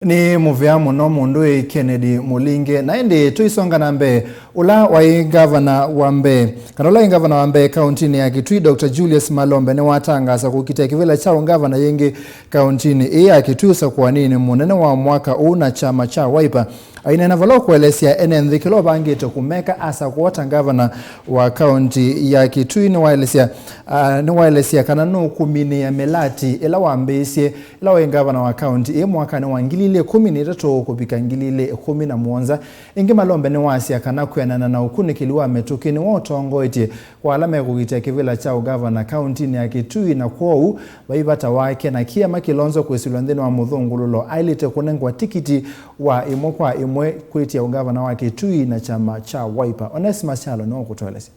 Ni muvya muno mundu Kennedy Mulinge na indi tuisonga na mbe ula wa governor wa mbe kana ula governor wa mbe county ya Kitui Dr. Julius Malombe ne watangaza kukita kivela cha governor yengi county ya Kitui sa kwa nini munene wa mwaka una chama cha Wiper aina na valo kuelezea enenthi kilo bangito kumeka asa kuota governor wa county ya Kitui ni waelezea kana no kumini ya melati ila wambesie ila wa governor wa county mwaka ni wangilile 13 kupika ngilile 11 ingi Malombe ni wasia kana kuyanana na ukuni kiliwa metukini wotongo iti kwa alama ya kukitia kivila chao governor county ya Kitui na kwou waibata wake na kia Kalonzo kwesilwandhini wa Muthungululo Aile tekunengwa tikiti wa Imwe kwa Imwe kuitia ugavana wa Kitui na chama cha Wiper. Onesmus Chalo ni wakutueleza.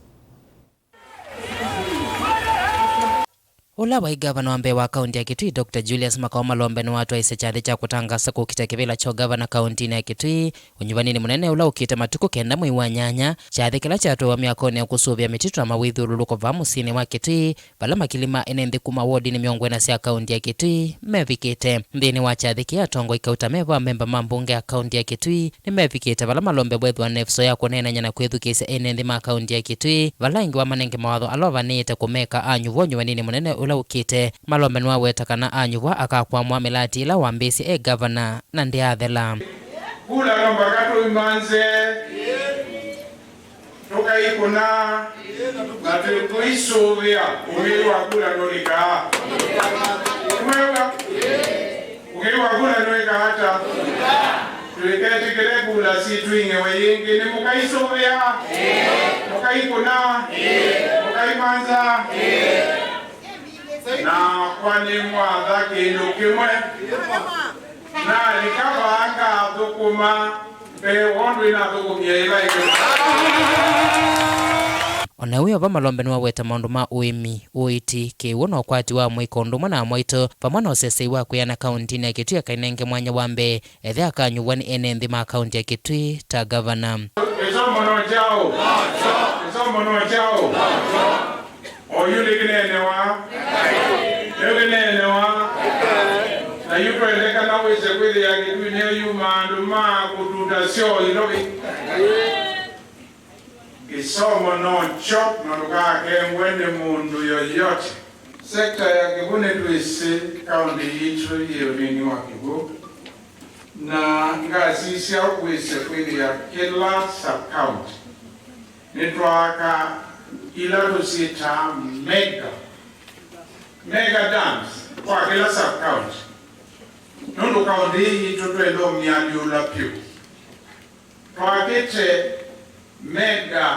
Ula wa gavana wa mbe wa kaunti ya Kitui Dr. Julius Malombe ni watu waise chadhi cha kutangasa kukita kivila cho gavana kaunti ya Kitui unyuvanini munene ula ukita matuku kenda mwi wa nyanya chadhi kila chatu wa miakoni ya kusuvia mititu na mawithululu kwa musini wa Kitui vala makilima enenthi kuma wodi ni miongwena siya kaunti ya Kitui mevikite mthini wa chadhi kia tongo ikauta meva memba mambunge ya kaunti ya Kitui ni mevikite vala Malombe bwethu wa nefso ya kunena nyana kwethu kisa enenthi ma kaunti ya Kitui vala ingi wa manenge mawatho alova niite kumeka anyuvo nyuvanini munene ula ukite Malombe nwa wetakana anyuwa akakwamwa melati ila wambisi governor na ndiathela kula namba gato imanze toka ikuna na tukuisuvia umiwa kula nolika umewa umiwa kula nolika hata tuiketi kile kula si tuinge weyingi ni mukaisuvia mukaikuna mukaimanza na kwani mwadha kindu kimwe na likabanga thukuma pe wondu ina thukumia ila ike ona huyo va Malombe nwa weta maundu ma uimi uiti kiwona ukwati wa mwikondo mwana mwaito pamwana osesei wa kuyana kaunti ya Kitui kainenge mwanya wa mbe ethe akanyuwa ni enenthi ma kaunti ya Kitui ta governor esomono chao oyuli kinenewa na yuko eleka na wese kweli ya Kitui ne yumandu ma kututa sio ilobi kisomo no chok no lukake mwende mundu yoyote sekta ya kibune tuisi kaunti yicho yelini wa kibu na ngazisi ya wese kweli ya kila sub-county nitwaka ila tusita mega dams kwa kila sub-county nundu kaunti hii tutwelo miali ulapyu twakite mega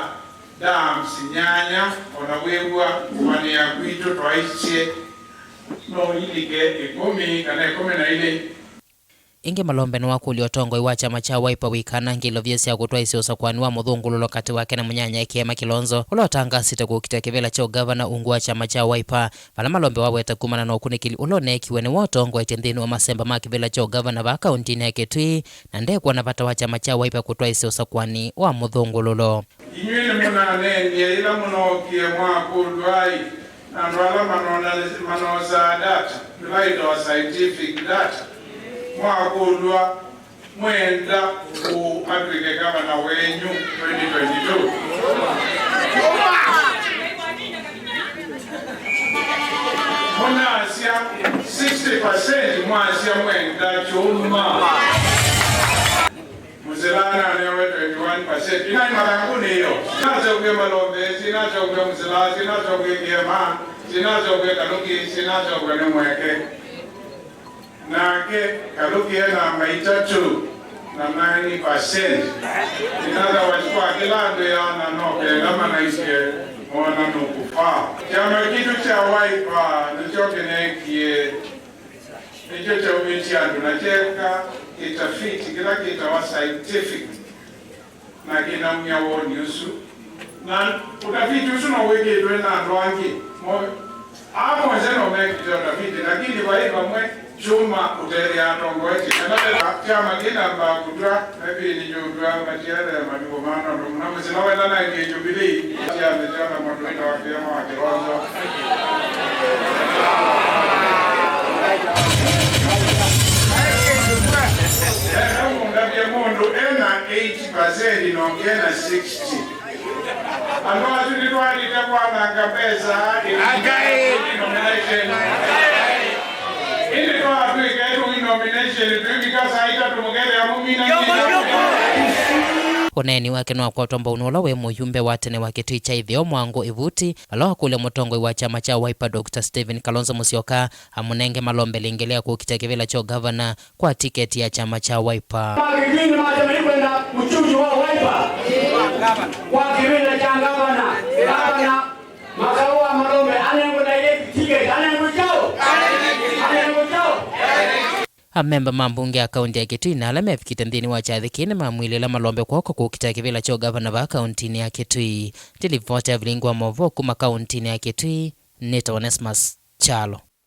dams nyanya onawegwa wani ya kwito twaisie no ilike 10 kana 11 ingi Malombe ni wakuli otongo iwa chama cha Wiper wikana ngilo vyesi ya kutwa isi usakwani wa Muthungululo kati wake na munyanya ikiema Kalonzo ula otanga sita kukita kivela cho governor ungu wa chama cha Wiper vala Malombe waweta kumana na ukunikili ulonekiwe ni wotongo itendhini wa masemba ma kivela cho governor wa kaunti ya Kitui na ndekuwa napata wa chama cha Wiper kutwa isi usakwani wa Muthungululo inyuile muna nenge ila muna okie mwakuluai na ndwala manoza data tunaito scientific data mwakulwa mwenda ku Afrika gavana wenyu 2022 muna asia 60% mwasia mwenda chuma muzilana newe 21% ina maranguni hiyo sinazo kwa Malombe sinazo kwa Muzila sinazo kwa Gema sinazo kwa Kaluki sinazo kwa Mweke nake Kaluki na maitatu na 90% inaza wachukua kila ndo ya na nope kama naisiye mwana nukufa chama kitu cha Wiper nicho kinekie nicho cha umitiandu nacheka kitafiti kila kita wa scientific na kina mnyawo nyusu na utafiti usu na weke idwe na ndwangi hapo wazeno meki ya utafiti lakini Wiper mwe chuma uteri ya tongoeti chama kina mba kudra maybe ni jodra matiare madugo mano ndo mna mzina wenda na nge jubilee ya mjana mwadwenda wa kiyama wa Kalonzo 50% inaongea 60. Alikuwa tulitwali kwa ngapesa nomination. Ile kwa tuikaetu nomination tuikasa haita tumugere amumina. Uneni wake no akwatwa unola we muyumbe watene wa Kitui cha ithio mwango ivuti aloha kule mutongo wa chama cha Wiper Dr. Stephen Kalonzo Musyoka amunenge Malombe lingelea kukita kivila cho governor kwa tiketi ya chama cha Wiper. Magigini matemeli kwenda mchuji wa Wiper kwa kivila cha governor makaua Malombe anengoda ile tiketi anengochao. Amemba mambunge ya kaunti ya Kitui na alame fikita ndini wa chathikini mamwili la Malombe kwako kukita kivila cho governor wa kaunti ya Kitui. Tilivota vilingwa movo kuma kaunti ya Kitui. Nita Onesmus Chalo.